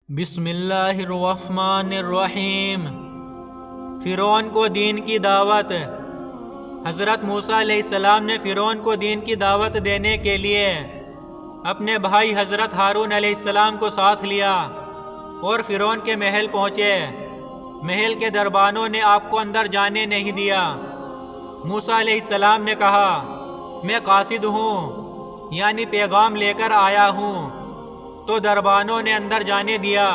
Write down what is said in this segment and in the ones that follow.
بسم اللہ الرحمن الرحیم۔ فرعون کو دین کی دعوت۔ حضرت موسیٰ علیہ السلام نے فرعون کو دین کی دعوت دینے کے لیے اپنے بھائی حضرت ہارون علیہ السلام کو ساتھ لیا اور فرعون کے محل پہنچے۔ محل کے دربانوں نے آپ کو اندر جانے نہیں دیا۔ موسیٰ علیہ السلام نے کہا، میں قاصد ہوں، یعنی پیغام لے کر آیا ہوں، تو دربانوں نے اندر جانے دیا۔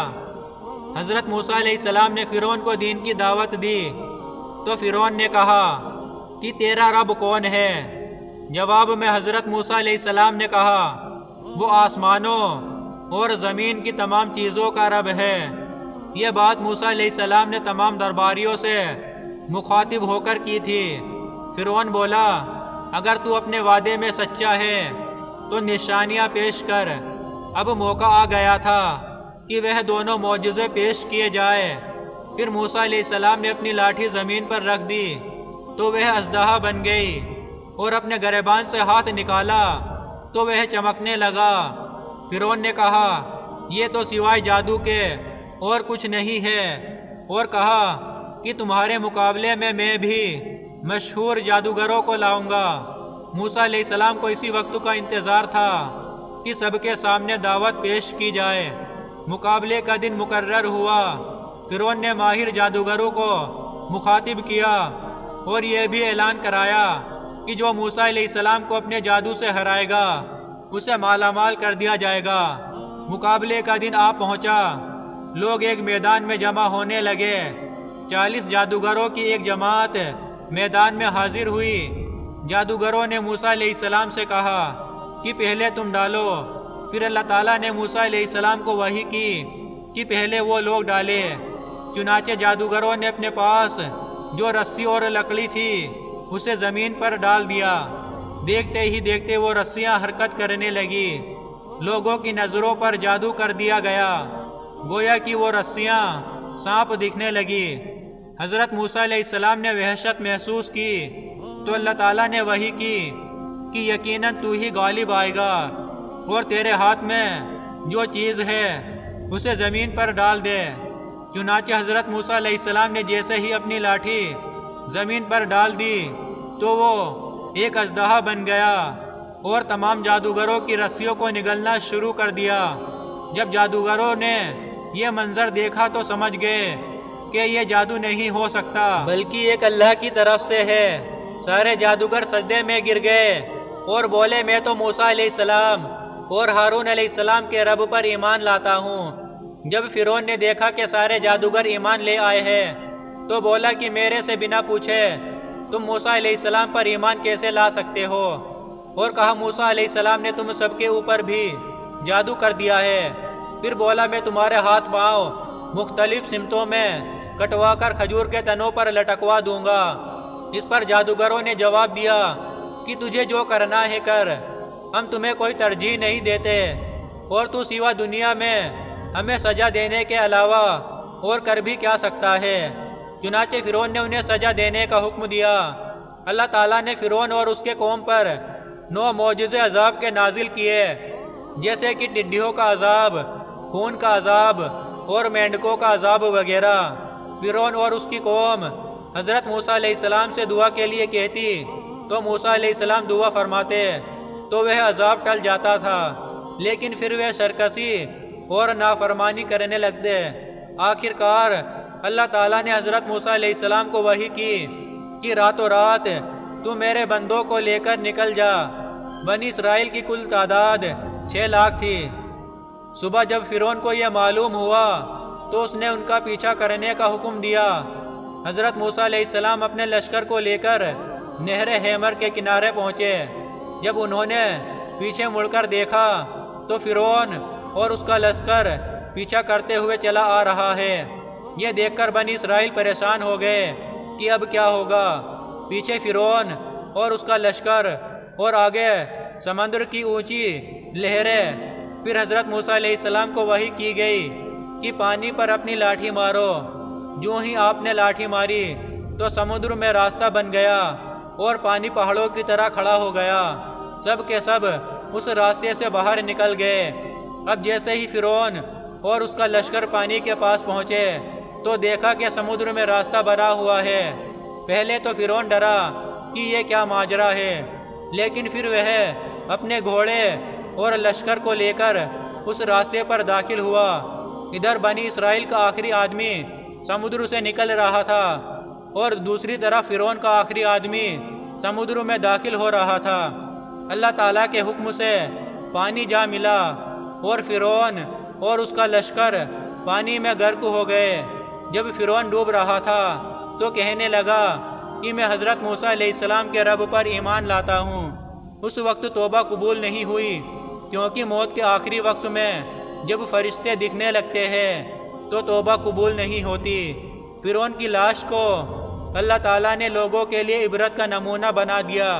حضرت موسیٰ علیہ السلام نے فرعون کو دین کی دعوت دی تو فرعون نے کہا کہ تیرا رب کون ہے؟ جواب میں حضرت موسیٰ علیہ السلام نے کہا، وہ آسمانوں اور زمین کی تمام چیزوں کا رب ہے۔ یہ بات موسیٰ علیہ السلام نے تمام درباریوں سے مخاطب ہو کر کی تھی۔ فرعون بولا، اگر تو اپنے وعدے میں سچا ہے تو نشانیاں پیش کر۔ اب موقع آ گیا تھا کہ وہ دونوں معجزے پیش کیے جائے۔ پھر موسیٰ علیہ السلام نے اپنی لاٹھی زمین پر رکھ دی تو وہ اژدہا بن گئی، اور اپنے گریبان سے ہاتھ نکالا تو وہ چمکنے لگا۔ فرعون نے کہا، یہ تو سوائے جادو کے اور کچھ نہیں ہے، اور کہا کہ تمہارے مقابلے میں بھی مشہور جادوگروں کو لاؤں گا۔ موسیٰ علیہ السلام کو اسی وقت کا انتظار تھا کہ سب کے سامنے دعوت پیش کی جائے۔ مقابلے کا دن مقرر ہوا۔ فرعون نے ماہر جادوگروں کو مخاطب کیا اور یہ بھی اعلان کرایا کہ جو موسیٰ علیہ السلام کو اپنے جادو سے ہرائے گا اسے مالا مال کر دیا جائے گا۔ مقابلے کا دن آ پہنچا۔ لوگ ایک میدان میں جمع ہونے لگے۔ 40 جادوگروں کی ایک جماعت میدان میں حاضر ہوئی۔ جادوگروں نے موسیٰ علیہ السلام سے کہا کہ پہلے تم ڈالو۔ پھر اللہ تعالیٰ نے موسیٰ علیہ السلام کو وحی کی کہ پہلے وہ لوگ ڈالے۔ چنانچہ جادوگروں نے اپنے پاس جو رسی اور لکڑی تھی اسے زمین پر ڈال دیا۔ دیکھتے ہی دیکھتے وہ رسیاں حرکت کرنے لگی۔ لوگوں کی نظروں پر جادو کر دیا گیا، گویا کہ وہ رسیاں سانپ دکھنے لگی۔ حضرت موسیٰ علیہ السلام نے وحشت محسوس کی تو اللہ تعالیٰ نے وحی کی کہ یقیناً تو ہی غالب آئے گا، اور تیرے ہاتھ میں جو چیز ہے اسے زمین پر ڈال دے۔ چنانچہ حضرت موسیٰ علیہ السلام نے جیسے ہی اپنی لاٹھی زمین پر ڈال دی تو وہ ایک اژدہا بن گیا، اور تمام جادوگروں کی رسیوں کو نگلنا شروع کر دیا۔ جب جادوگروں نے یہ منظر دیکھا تو سمجھ گئے کہ یہ جادو نہیں ہو سکتا بلکہ ایک اللہ کی طرف سے ہے۔ سارے جادوگر سجدے میں گر گئے اور بولے، میں تو موسیٰ علیہ السلام اور ہارون علیہ السلام کے رب پر ایمان لاتا ہوں۔ جب فرعون نے دیکھا کہ سارے جادوگر ایمان لے آئے ہیں تو بولا کہ میرے سے بنا پوچھے تم موسیٰ علیہ السلام پر ایمان کیسے لا سکتے ہو؟ اور کہا، موسیٰ علیہ السلام نے تم سب کے اوپر بھی جادو کر دیا ہے۔ پھر بولا، میں تمہارے ہاتھ پاؤں مختلف سمتوں میں کٹوا کر کھجور کے تنوں پر لٹکوا دوں گا۔ اس پر جادوگروں نے جواب دیا کہ تجھے جو کرنا ہے کر، ہم تمہیں کوئی ترجیح نہیں دیتے، اور تو سوا دنیا میں ہمیں سزا دینے کے علاوہ اور کر بھی کیا سکتا ہے؟ چنانچہ فرعون نے انہیں سزا دینے کا حکم دیا۔ اللہ تعالیٰ نے فرعون اور اس کے قوم پر 9 معجزے عذاب کے نازل کیے، جیسے کہ ٹڈیوں کا عذاب، خون کا عذاب اور مینڈکوں کا عذاب وغیرہ۔ فرعون اور اس کی قوم حضرت موسیٰ علیہ السلام سے دعا کے لیے کہتی تو موسیٰ علیہ السلام دعا فرماتے تو وہ عذاب ٹل جاتا تھا، لیکن پھر وہ سرکشی اور نافرمانی کرنے لگتے۔ آخر کار اللہ تعالیٰ نے حضرت موسیٰ علیہ السلام کو وحی کی کہ راتوں رات تو میرے بندوں کو لے کر نکل جا۔ بنی اسرائیل کی کل تعداد 6 لاکھ تھی۔ صبح جب فرعون کو یہ معلوم ہوا تو اس نے ان کا پیچھا کرنے کا حکم دیا۔ حضرت موسیٰ علیہ السلام اپنے لشکر کو لے کر نہر ہیمر کے کنارے پہنچے۔ جب انہوں نے پیچھے مڑ کر دیکھا تو فرعون اور اس کا لشکر پیچھا کرتے ہوئے چلا آ رہا ہے۔ یہ دیکھ کر بنی اسرائیل پریشان ہو گئے کہ اب کیا ہوگا۔ پیچھے فرعون اور اس کا لشکر اور آگے سمندر کی اونچی لہریں۔ پھر حضرت موسیٰ علیہ السلام کو وحی کی گئی کہ پانی پر اپنی لاٹھی مارو۔ جو ہی آپ نے لاٹھی ماری تو سمندر میں راستہ بن گیا اور پانی پہاڑوں کی طرح کھڑا ہو گیا۔ سب کے سب اس راستے سے باہر نکل گئے۔ اب جیسے ہی فرعون اور اس کا لشکر پانی کے پاس پہنچے تو دیکھا کہ سمندر میں راستہ بنا ہوا ہے۔ پہلے تو فرعون ڈرا کہ یہ کیا ماجرا ہے، لیکن پھر وہ اپنے گھوڑے اور لشکر کو لے کر اس راستے پر داخل ہوا۔ ادھر بنی اسرائیل کا آخری آدمی سمندر سے نکل رہا تھا اور دوسری طرف فرعون کا آخری آدمی سمندر میں داخل ہو رہا تھا۔ اللہ تعالیٰ کے حکم سے پانی جا ملا اور فرعون اور اس کا لشکر پانی میں غرق ہو گئے۔ جب فرعون ڈوب رہا تھا تو کہنے لگا کہ میں حضرت موسیٰ علیہ السلام کے رب پر ایمان لاتا ہوں۔ اس وقت توبہ قبول نہیں ہوئی، کیونکہ موت کے آخری وقت میں جب فرشتے دکھنے لگتے ہیں تو توبہ قبول نہیں ہوتی۔ فرعون کی لاش کو اللہ تعالیٰ نے لوگوں کے لیے عبرت کا نمونہ بنا دیا،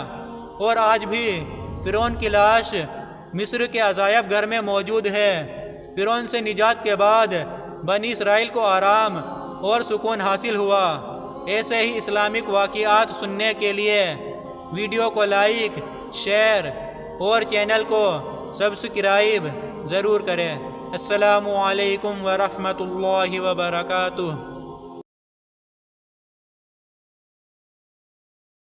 اور آج بھی فرعون کی لاش مصر کے عجائب گھر میں موجود ہے۔ فرعون سے نجات کے بعد بنی اسرائیل کو آرام اور سکون حاصل ہوا۔ ایسے ہی اسلامک واقعات سننے کے لیے ویڈیو کو لائک، شیئر اور چینل کو سبسکرائب ضرور کریں۔ السلام علیکم ورحمۃ اللہ وبرکاتہ۔